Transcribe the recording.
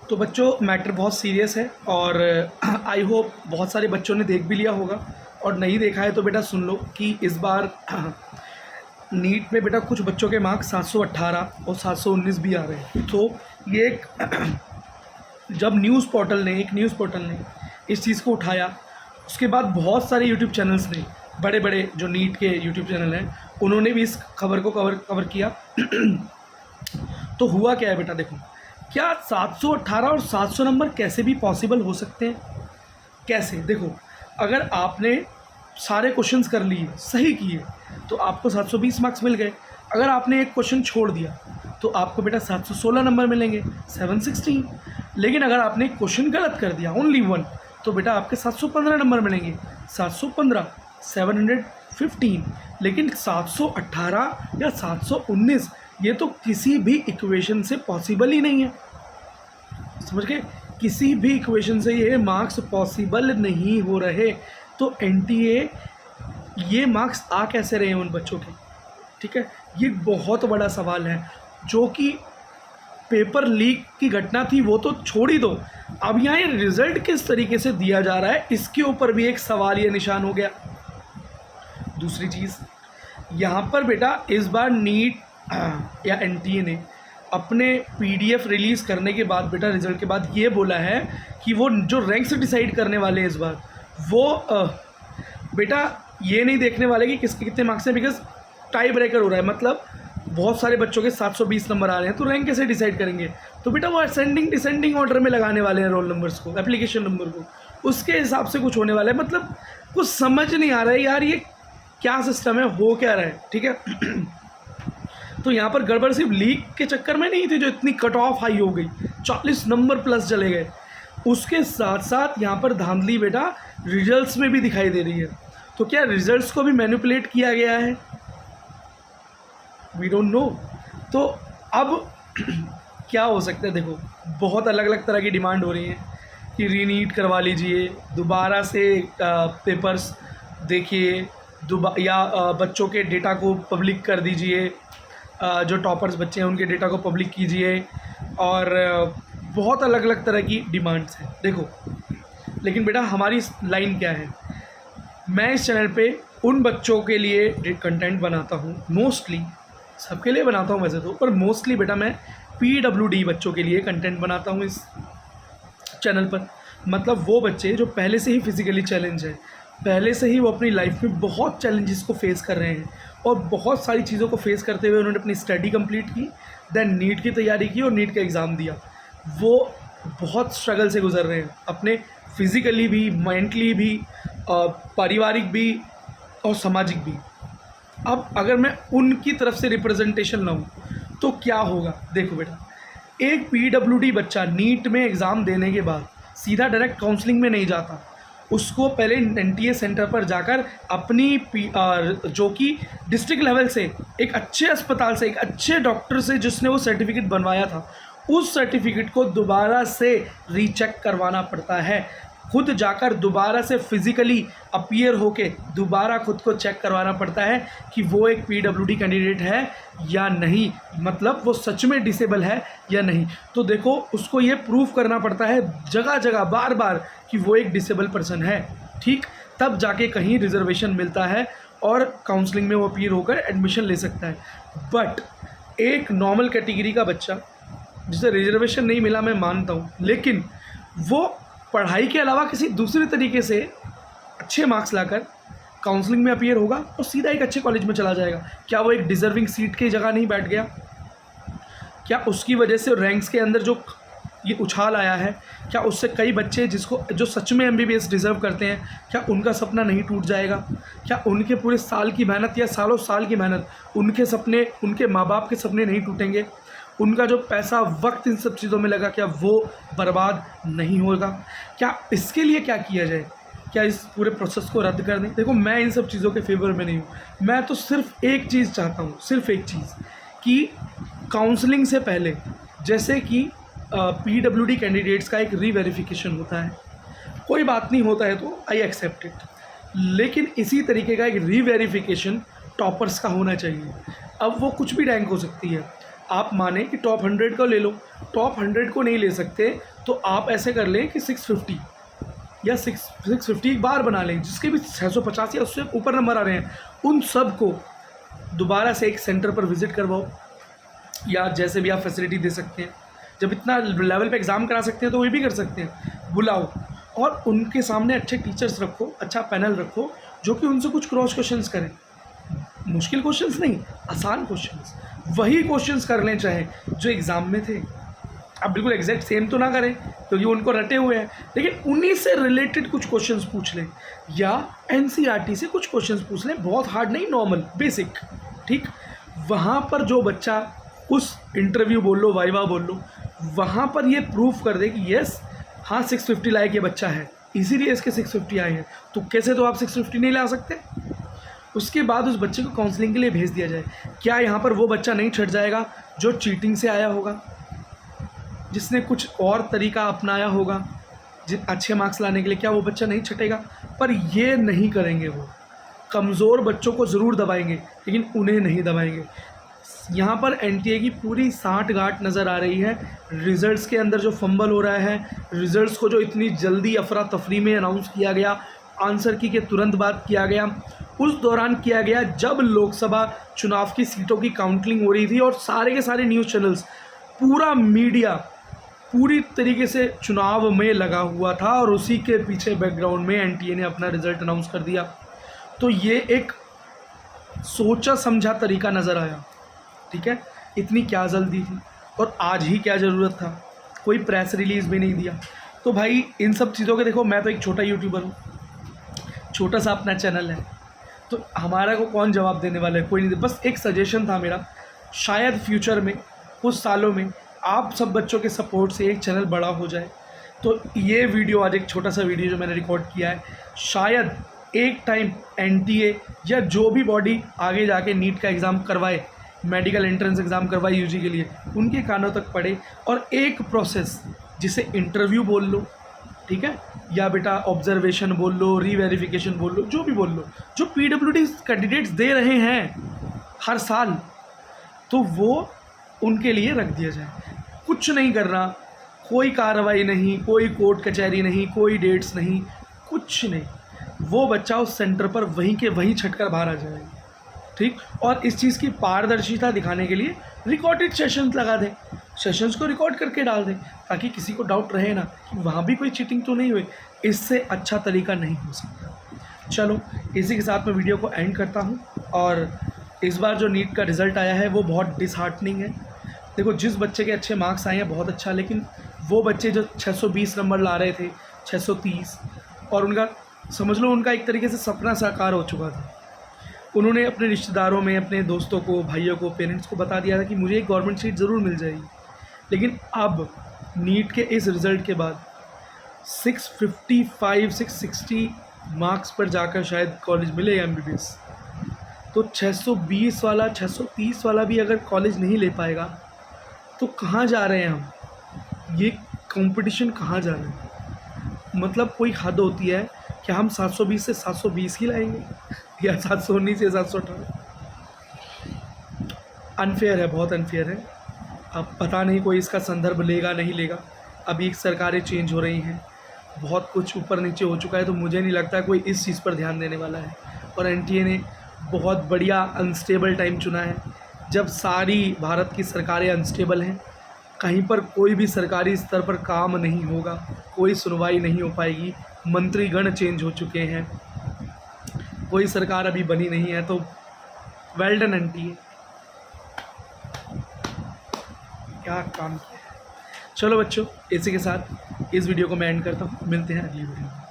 तो बच्चों मैटर बहुत सीरियस है और आई होप बहुत सारे बच्चों ने देख भी लिया होगा, और नहीं देखा है तो बेटा सुन लो कि इस बार नीट में बेटा कुछ बच्चों के मार्क्स 718 और 719 भी आ रहे हैं। तो ये एक जब एक न्यूज़ पोर्टल ने इस चीज़ को उठाया, उसके बाद बहुत सारे यूट्यूब चैनल्स ने, बड़े बड़े जो नीट के यूट्यूब चैनल हैं, उन्होंने भी इस खबर को कवर किया। तो हुआ क्या है बेटा, देखो क्या 718 और 700 नंबर कैसे भी पॉसिबल हो सकते हैं? कैसे? देखो, अगर आपने सारे क्वेश्चंस कर लिए, सही किए, तो आपको 720 मार्क्स मिल गए। अगर आपने एक क्वेश्चन छोड़ दिया तो आपको बेटा 716 नंबर मिलेंगे, 716। लेकिन अगर आपने एक क्वेश्चन गलत कर दिया, ओनली वन, तो बेटा आपके 715 नंबर मिलेंगे, 715, 715। लेकिन 718 या 719 ये तो किसी भी इक्वेशन से पॉसिबल ही नहीं है। समझ गए? किसी भी इक्वेशन से ये मार्क्स पॉसिबल नहीं हो रहे। तो एनटीए ये मार्क्स आ कैसे रहे हैं उन बच्चों के? ठीक है, ये बहुत बड़ा सवाल है। जो कि पेपर लीक की घटना थी वो तो छोड़ ही दो, अब यहाँ ये रिज़ल्ट किस तरीके से दिया जा रहा है, इसके ऊपर भी एक सवाल ये निशान हो गया। दूसरी चीज़, यहाँ पर बेटा इस बार नीट या एनटीए ने अपने पीडीएफ रिलीज़ करने के बाद बेटा रिज़ल्ट के बाद ये बोला है कि वो जो रैंक्स डिसाइड करने वाले हैं इस बार, वो बेटा ये नहीं देखने वाले कि किसके कितने मार्क्स हैं, बिकॉज टाई ब्रेकर हो रहा है। मतलब बहुत सारे बच्चों के 720 नंबर आ रहे हैं, तो रैंक कैसे डिसाइड करेंगे? तो बेटा वो असेंडिंग डिसेंडिंग ऑर्डर में लगाने वाले हैं रोल नंबर्स को, एप्लीकेशन नंबर को, उसके हिसाब से कुछ होने वाला है। मतलब कुछ समझ नहीं आ रहा है यार, ये क्या सिस्टम है, हो क्या रहा है? ठीक है। तो यहाँ पर गड़बड़ सिर्फ लीक के चक्कर में नहीं थी, जो इतनी कट ऑफ हाई हो गई, 40 नंबर प्लस चले गए, उसके साथ साथ यहाँ पर धांधली बेटा रिजल्ट्स में भी दिखाई दे रही है। तो क्या रिजल्ट्स को भी मैनिपुलेट किया गया है? We don't know. तो अब क्या हो सकता है? देखो, बहुत अलग अलग तरह की डिमांड हो रही है कि रीनीट करवा लीजिए, दोबारा से पेपर्स देखिए, या बच्चों के डेटा को पब्लिक कर दीजिए, जो टॉपर्स बच्चे हैं उनके डेटा को पब्लिक कीजिए, और बहुत अलग अलग तरह की डिमांड्स हैं। देखो, लेकिन बेटा हमारी लाइन क्या है? मैं इस चैनल पे उन बच्चों के लिए कंटेंट बनाता हूँ, मोस्टली सबके लिए बनाता हूँ वैसे तो, पर मोस्टली बेटा मैं पीडब्ल्यूडी बच्चों के लिए कंटेंट बनाता हूँ इस चैनल पर। मतलब वो बच्चे जो पहले से ही फिज़िकली चैलेंज है, पहले से ही वो अपनी लाइफ में बहुत चैलेंजेस को फेस कर रहे हैं, और बहुत सारी चीज़ों को फेस करते हुए उन्होंने अपनी स्टडी कंप्लीट की, देन नीट की तैयारी की और नीट का एग्ज़ाम दिया। वो बहुत स्ट्रगल से गुजर रहे हैं, अपने फिज़िकली भी, मेंटली भी, पारिवारिक भी और सामाजिक भी। अब अगर मैं उनकी तरफ से रिप्रेजेंटेशन लाऊं तो क्या होगा? देखो बेटा, एक पीडब्ल्यूडी बच्चा नीट में एग्ज़ाम देने के बाद सीधा डायरेक्ट काउंसलिंग में नहीं जाता, उसको पहले एनटीए सेंटर पर जाकर अपनी जो कि डिस्ट्रिक्ट लेवल से एक अच्छे अस्पताल से, एक अच्छे डॉक्टर से जिसने वो सर्टिफिकेट बनवाया था, उस सर्टिफिकेट को दोबारा से रीचेक करवाना पड़ता है। खुद जाकर दोबारा से फिज़िकली अपीयर होके दोबारा खुद को चेक करवाना पड़ता है कि वो एक पीडब्ल्यूडी कैंडिडेट है या नहीं, मतलब वो सच में डिसेबल है या नहीं। तो देखो, उसको ये प्रूफ करना पड़ता है जगह जगह बार बार कि वो एक डिसेबल पर्सन है, ठीक? तब जाके कहीं रिजर्वेशन मिलता है और काउंसलिंग में वो अपीयर होकर एडमिशन ले सकता है। बट एक नॉर्मल कैटेगरी का बच्चा जिसे रिजर्वेशन नहीं मिला, मैं मानता हूँ, लेकिन वो पढ़ाई के अलावा किसी दूसरे तरीके से अच्छे मार्क्स लाकर काउंसलिंग में अपीयर होगा और सीधा एक अच्छे कॉलेज में चला जाएगा। क्या वो एक डिज़र्विंग सीट की जगह नहीं बैठ गया? क्या उसकी वजह से रैंक्स के अंदर जो ये उछाल आया है, क्या उससे कई बच्चे जो सच में एमबीबीएस डिज़र्व करते हैं, क्या उनका सपना नहीं टूट जाएगा? क्या उनके पूरे साल की मेहनत या सालों साल की मेहनत, उनके सपने, उनके माँ बाप के सपने नहीं टूटेंगे? उनका जो पैसा, वक्त इन सब चीज़ों में लगा, क्या वो बर्बाद नहीं होगा? क्या इसके लिए क्या किया जाए? क्या इस पूरे प्रोसेस को रद्द कर दें? देखो, मैं इन सब चीज़ों के फेवर में नहीं हूँ। मैं तो सिर्फ एक चीज़ चाहता हूँ, सिर्फ एक चीज़, कि काउंसलिंग से पहले जैसे कि पीडब्ल्यूडी कैंडिडेट्स का एक रीवेरिफिकेशन होता है, कोई बात नहीं होता है तो आई एक्सेप्ट इट, लेकिन इसी तरीके का एक रीवेरिफिकेशन टॉपर्स का होना चाहिए। अब वो कुछ भी रैंक हो सकती है, आप माने कि टॉप 100 को ले लो, टॉप 100 को नहीं ले सकते तो आप ऐसे कर लें कि 650 या 650 एक बार बना लें, जिसके भी 650 या उससे ऊपर नंबर आ रहे हैं उन सब को दोबारा से एक सेंटर पर विज़िट करवाओ, या जैसे भी आप फैसिलिटी दे सकते हैं। जब इतना लेवल पे एग्ज़ाम करा सकते हैं तो वो भी कर सकते हैं, बुलाओ और उनके सामने अच्छे टीचर्स रखो, अच्छा पैनल रखो जो कि उनसे कुछ क्रॉस क्वेश्चंस करें। मुश्किल क्वेश्चंस नहीं, आसान क्वेश्चंस, वही क्वेश्चंस कर लें चाहे जो एग्ज़ाम में थे। अब बिल्कुल एग्जैक्ट सेम तो ना करें क्योंकि उनको रटे हुए हैं, लेकिन उन्हीं से रिलेटेड कुछ क्वेश्चंस पूछ लें या एनसीईआरटी से कुछ क्वेश्चंस पूछ लें, बहुत हार्ड नहीं, नॉर्मल बेसिक, ठीक। वहाँ पर जो बच्चा उस इंटरव्यू बोल लो, वाइवा बोल लो, वहाँ पर ये प्रूफ कर दे कि यस हाँ 650 लायक ये बच्चा है, इसीलिए इसके 650 आए हैं, तो कैसे तो आप 650 नहीं ला सकते। उसके बाद उस बच्चे को काउंसलिंग के लिए भेज दिया जाए। क्या यहाँ पर वो बच्चा नहीं छट जाएगा जो चीटिंग से आया होगा, जिसने कुछ और तरीका अपनाया होगा जिन अच्छे मार्क्स लाने के लिए, क्या वो बच्चा नहीं छटेगा। पर ये नहीं करेंगे, वो कमज़ोर बच्चों को ज़रूर दबाएंगे लेकिन उन्हें नहीं दबाएंगे। यहाँ पर एनटीए की पूरी साठ गांठ नज़र आ रही है। रिज़ल्ट्स के अंदर जो फंबल हो रहा है, रिज़ल्ट्स को जो इतनी जल्दी अफरा तफरी में अनाउंस किया गया, आंसर की के तुरंत बाद किया गया, उस दौरान किया गया जब लोकसभा चुनाव की सीटों की काउंटिंग हो रही थी और सारे के सारे न्यूज़ चैनल्स, पूरा मीडिया पूरी तरीके से चुनाव में लगा हुआ था और उसी के पीछे बैकग्राउंड में एनटीए ने अपना रिज़ल्ट अनाउंस कर दिया। तो ये एक सोचा समझा तरीका नज़र आया, ठीक है। इतनी क्या जल्दी थी और आज ही क्या ज़रूरत था, कोई प्रेस रिलीज़ भी नहीं दिया। तो भाई इन सब चीज़ों के देखो, मैं तो एक छोटा यूट्यूबर हूँ, छोटा सा अपना चैनल है, तो हमारा को कौन जवाब देने वाला है, कोई नहीं। बस एक सजेशन था मेरा, शायद फ्यूचर में कुछ सालों में आप सब बच्चों के सपोर्ट से एक चैनल बड़ा हो जाए। तो ये वीडियो, आज एक छोटा सा वीडियो जो मैंने रिकॉर्ड किया है, शायद एक टाइम एनटीए या जो भी बॉडी आगे जाके नीट का एग्ज़ाम करवाए, मेडिकल एंट्रेंस एग्ज़ाम करवाए यूजी के लिए, उनके कानों तक पड़े और एक प्रोसेस जिसे इंटरव्यू बोल लो, ठीक है, या बेटा ऑब्जर्वेशन बोल लो, रीवेरिफिकेशन बोल लो, जो भी बोल लो, जो पीडब्ल्यूडी कैंडिडेट्स दे रहे हैं हर साल, तो वो उनके लिए रख दिया जाए। कुछ नहीं करना, कोई कार्रवाई नहीं, कोई कोर्ट कचहरी नहीं, कोई डेट्स नहीं, कुछ नहीं, वो बच्चा उस सेंटर पर वहीं के वहीं छटकर बाहर आ जाएगा, ठीक। और इस चीज़ की पारदर्शिता दिखाने के लिए रिकॉर्डेड सेशंस लगा दें, सेशंस को रिकॉर्ड करके डाल दें, ताकि किसी को डाउट रहे ना कि वहाँ भी कोई चीटिंग तो नहीं हुई। इससे अच्छा तरीका नहीं हो सकता। चलो इसी के साथ मैं वीडियो को एंड करता हूँ। और इस बार जो नीट का रिज़ल्ट आया है वो बहुत डिसहार्टनिंग है। देखो, जिस बच्चे के अच्छे मार्क्स आए हैं बहुत अच्छा, लेकिन वो बच्चे जो 620 नंबर ला रहे थे, 630, और उनका समझ लो उनका एक तरीके से सपना साकार हो चुका था। उन्होंने अपने रिश्तेदारों में, अपने दोस्तों को, भाइयों को, पेरेंट्स को बता दिया था कि मुझे एक गवर्नमेंट सीट ज़रूर मिल जाएगी। लेकिन अब नीट के इस रिज़ल्ट के बाद 655 660 मार्क्स पर जाकर शायद कॉलेज मिलेगा एमबीबीएस। तो 620 वाला, 630 वाला भी अगर कॉलेज नहीं ले पाएगा तो कहाँ जा रहे हैं हम, ये कंपटीशन कहाँ जा रहे हैं। मतलब कोई हद होती है कि हम 720 से 720 ही लाएंगे या 719 से 718। अनफेयर है, बहुत अनफेयर है। अब पता नहीं कोई इसका संदर्भ लेगा नहीं लेगा। अभी सरकारें चेंज हो रही हैं, बहुत कुछ ऊपर नीचे हो चुका है, तो मुझे नहीं लगता कोई इस चीज़ पर ध्यान देने वाला है। और एनटीए ने बहुत बढ़िया अनस्टेबल टाइम चुना है, जब सारी भारत की सरकारें अनस्टेबल हैं, कहीं पर कोई भी सरकारी स्तर पर काम नहीं होगा, कोई सुनवाई नहीं हो पाएगी, मंत्रीगण चेंज हो चुके हैं, कोई सरकार अभी बनी नहीं है। तो वेल डन एनटीए, क्या काम किया है। चलो बच्चों, इसी के साथ इस वीडियो को मैं एंड करता हूँ। मिलते हैं अगली वीडियो में।